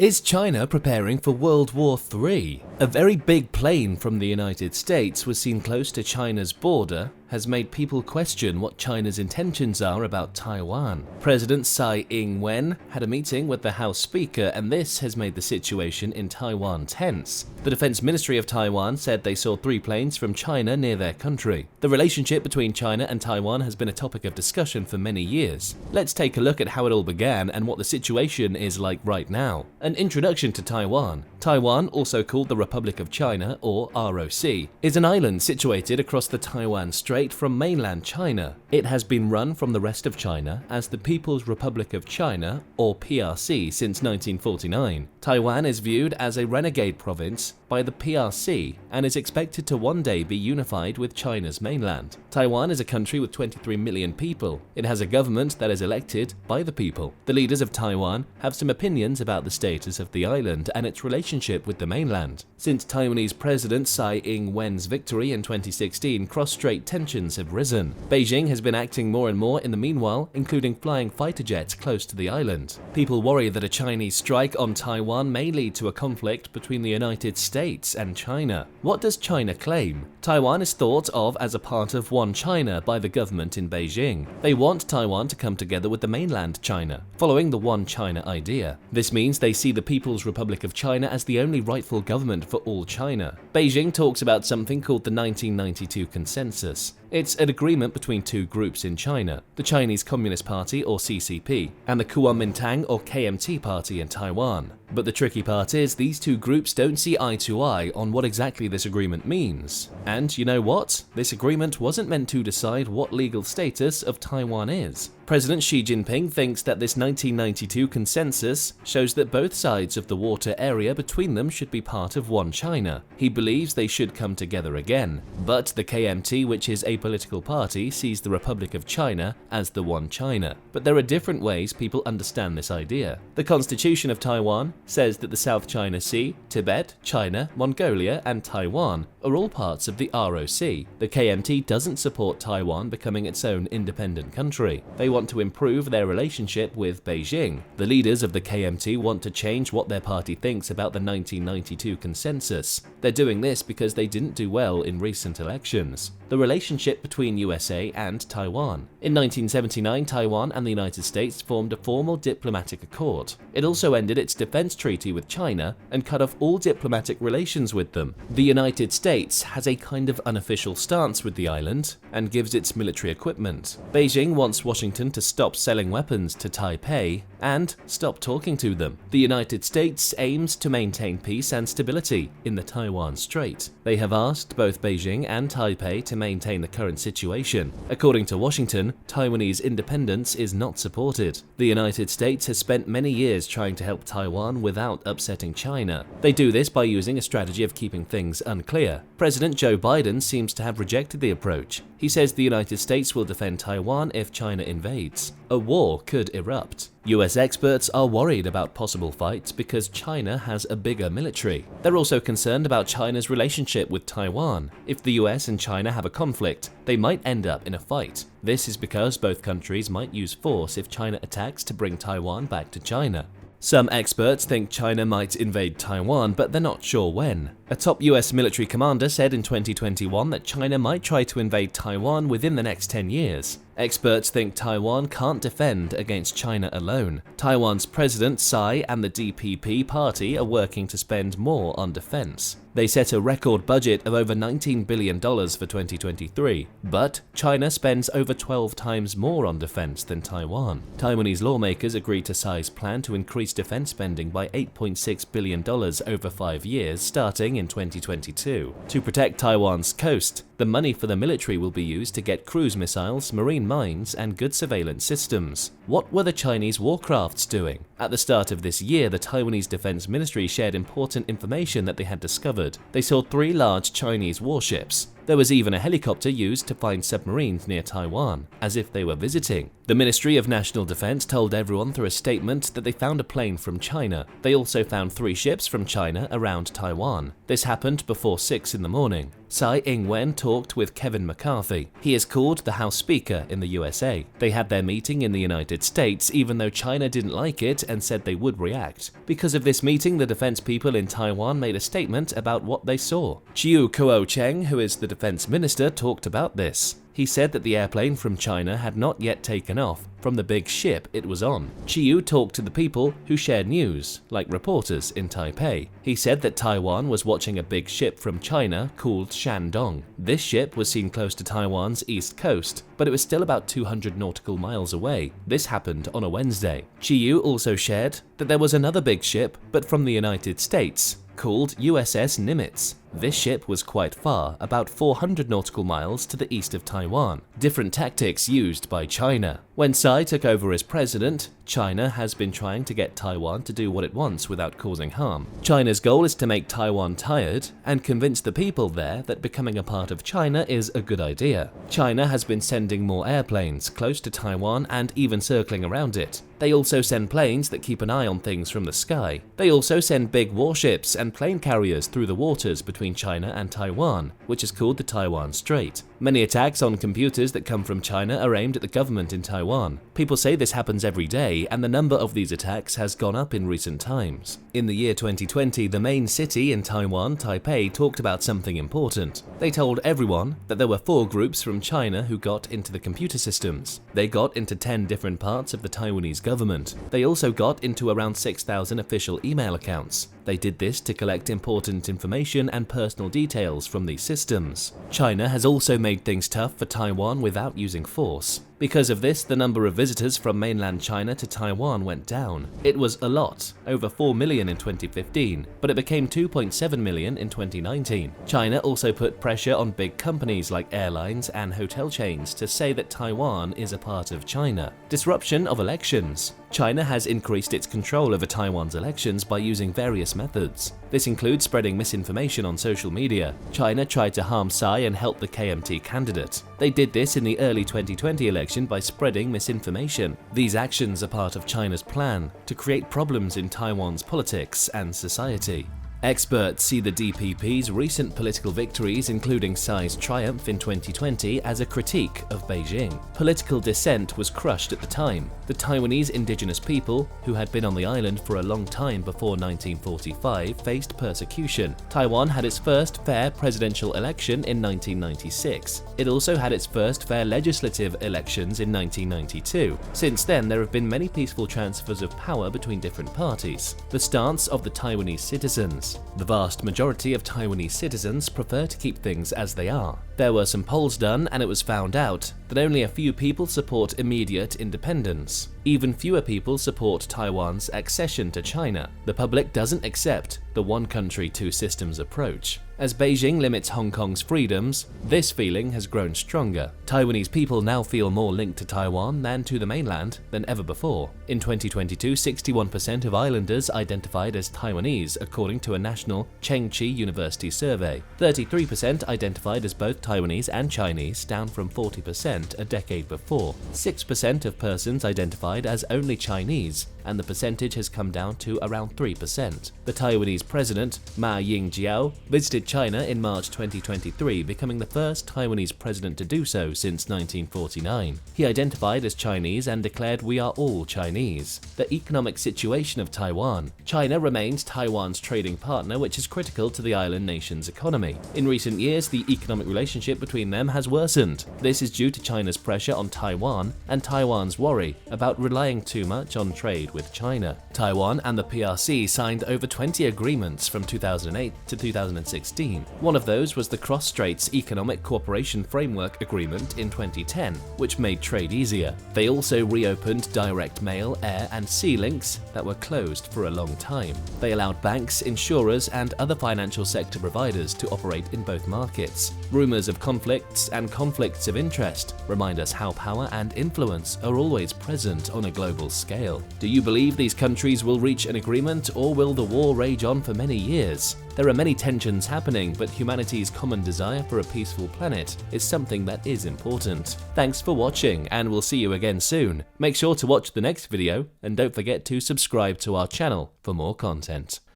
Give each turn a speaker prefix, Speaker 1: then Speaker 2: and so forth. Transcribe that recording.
Speaker 1: Is China preparing for World War III? A very big plane from the United States was seen close to China's border, has made people question what China's intentions are about Taiwan. President Tsai Ing-wen had a meeting with the House Speaker, and this has made the situation in Taiwan tense. The Defense Ministry of Taiwan said they saw 3 planes from China near their country. The relationship between China and Taiwan has been a topic of discussion for many years. Let's take a look at how it all began and what the situation is like right now. An introduction to Taiwan. Taiwan, also called the Republic of China, or ROC, is an island situated across the Taiwan Strait from mainland China. It has been run from the rest of China as the People's Republic of China, or PRC, since 1949. Taiwan is viewed as a renegade province by the PRC and is expected to one day be unified with China's mainland. Taiwan is a country with 23 million people. It has a government that is elected by the people. The leaders of Taiwan have some opinions about the status of the island and its relationship with the mainland. Since Taiwanese President Tsai Ing-wen's victory in 2016, cross-strait tensions have risen. Beijing has been acting more and more in the meanwhile, including flying fighter jets close to the island. People worry that a Chinese strike on Taiwan may lead to a conflict between the United States and China. What does China claim? Taiwan is thought of as a part of one China by the government in Beijing. They want Taiwan to come together with the mainland China, following the one China idea. This means they see the People's Republic of China as the only rightful government for all China. Beijing talks about something called the 1992 Consensus. It's an agreement between 2 groups in China, the Chinese Communist Party, or CCP, and the Kuomintang, or KMT Party in Taiwan. But the tricky part is these 2 groups don't see eye to eye on what exactly this agreement means. And you know what? This agreement wasn't meant to decide what legal status of Taiwan is. President Xi Jinping thinks that this 1992 consensus shows that both sides of the water area between them should be part of one China. He believes they should come together again. But the KMT, which is a political party, sees the Republic of China as the one China. But there are different ways people understand this idea. The Constitution of Taiwan says that the South China Sea, Tibet, China, Mongolia, and Taiwan are all parts of the ROC. The KMT doesn't support Taiwan becoming its own independent country. They want to improve their relationship with Beijing. The leaders of the KMT want to change what their party thinks about the 1992 consensus. They're doing this because they didn't do well in recent elections. The relationship between USA and Taiwan. In 1979, Taiwan and the United States formed a formal diplomatic accord. It also ended its defense treaty with China and cut off all diplomatic relations with them. The United States has a kind of unofficial stance with the island and gives its military equipment. Beijing wants Washington to stop selling weapons to Taipei and stop talking to them. The United States aims to maintain peace and stability in the Taiwan Strait. They have asked both Beijing and Taipei to maintain the current situation. According to Washington, Taiwanese independence is not supported. The United States has spent many years trying to help Taiwan without upsetting China. They do this by using a strategy of keeping things unclear. President Joe Biden seems to have rejected the approach. He says the United States will defend Taiwan if China invades. A war could erupt. US experts are worried about possible fights because China has a bigger military. They're also concerned about China's relationship with Taiwan. If the US and China have a conflict, they might end up in a fight. This is because both countries might use force if China attacks to bring Taiwan back to China. Some experts think China might invade Taiwan, but they're not sure when. A top US military commander said in 2021 that China might try to invade Taiwan within the next 10 years. Experts think Taiwan can't defend against China alone. Taiwan's President Tsai and the DPP party are working to spend more on defense. They set a record budget of over $19 billion for 2023, but China spends over 12 times more on defense than Taiwan. Taiwanese lawmakers agreed to Tsai's plan to increase defense spending by $8.6 billion over 5 years, starting in 2022. To protect Taiwan's coast, the money for the military will be used to get cruise missiles, marine mines, and good surveillance systems. What were the Chinese warcrafts doing? At the start of this year, the Taiwanese Defense Ministry shared important information that they had discovered. They saw 3 large Chinese warships. There was even a helicopter used to find submarines near Taiwan, as if they were visiting. The Ministry of National Defense told everyone through a statement that they found a plane from China. They also found 3 ships from China around Taiwan. This happened before 6 in the morning. Tsai Ing-wen talked with Kevin McCarthy. He is called the House Speaker in the USA. They had their meeting in the United States, even though China didn't like it and said they would react. Because of this meeting, the defense people in Taiwan made a statement about what they saw. Chiu Kuo-cheng, who is the defense minister, talked about this. He said that the airplane from China had not yet taken off from the big ship it was on. Chiu talked to the people who shared news, like reporters in Taipei. He said that Taiwan was watching a big ship from China called Shandong. This ship was seen close to Taiwan's east coast, but it was still about 200 nautical miles away. This happened on a Wednesday. Chiu also shared that there was another big ship, but from the United States, called USS Nimitz. This ship was quite far, about 400 nautical miles to the east of Taiwan. Different tactics used by China. When Tsai took over as president, China has been trying to get Taiwan to do what it wants without causing harm. China's goal is to make Taiwan tired and convince the people there that becoming a part of China is a good idea. China has been sending more airplanes close to Taiwan and even circling around it. They also send planes that keep an eye on things from the sky. They also send big warships and plane carriers through the waters between China and Taiwan, which is called the Taiwan Strait. Many attacks on computers that come from China are aimed at the government in Taiwan. People say this happens every day, and the number of these attacks has gone up in recent times. In the year 2020, the main city in Taiwan, Taipei, talked about something important. They told everyone that there were 4 groups from China who got into the computer systems. They got into 10 different parts of the Taiwanese government. They also got into around 6,000 official email accounts. They did this to collect important information and personal details from these systems. China has also made things tough for Taiwan without using force. Because of this, the number of visitors from mainland China to Taiwan went down. It was a lot, over 4 million in 2015, but it became 2.7 million in 2019. China also put pressure on big companies like airlines and hotel chains to say that Taiwan is a part of China. Disruption of elections. China has increased its control over Taiwan's elections by using various methods. This includes spreading misinformation on social media. China tried to harm Tsai and help the KMT candidate. They did this in the early 2020 election by spreading misinformation. These actions are part of China's plan to create problems in Taiwan's politics and society. Experts see the DPP's recent political victories, including Tsai's triumph in 2020, as a critique of Beijing. Political dissent was crushed at the time. The Taiwanese indigenous people, who had been on the island for a long time before 1945, faced persecution. Taiwan had its first fair presidential election in 1996. It also had its first fair legislative elections in 1992. Since then, there have been many peaceful transfers of power between different parties. The stance of the Taiwanese citizens. The vast majority of Taiwanese citizens prefer to keep things as they are. There were some polls done, and it was found out that only a few people support immediate independence. Even fewer people support Taiwan's accession to China. The public doesn't accept the one country, two systems approach. As Beijing limits Hong Kong's freedoms, this feeling has grown stronger. Taiwanese people now feel more linked to Taiwan than to the mainland than ever before. In 2022, 61% of islanders identified as Taiwanese, according to a national Chengchi University survey. 33% identified as both Taiwanese and Chinese, down from 40% a decade before. 6% of persons identified as only Chinese, and the percentage has come down to around 3%. The Taiwanese president, Ma Ying-jeou, visited China in March 2023, becoming the first Taiwanese president to do so since 1949. He identified as Chinese and declared, "We are all Chinese." The economic situation of Taiwan. China remains Taiwan's trading partner, which is critical to the island nation's economy. In recent years, the economic relationship between them has worsened. This is due to China's pressure on Taiwan and Taiwan's worry about relying too much on trade with China. Taiwan and the PRC signed over 20 agreements from 2008 to 2016. One of those was the Cross-Straits Economic Cooperation Framework Agreement in 2010, which made trade easier. They also reopened direct mail, air, and sea links that were closed for a long time. They allowed banks, insurers, and other financial sector providers to operate in both markets. Rumors of conflicts and conflicts of interest remind us how power and influence are always present on a global scale. Do you believe these countries will reach an agreement, or will the war rage on for many years? There are many tensions happening, but humanity's common desire for a peaceful planet is something that is important. Thanks for watching, and we'll see you again soon. Make sure to watch the next video, and don't forget to subscribe to our channel for more content.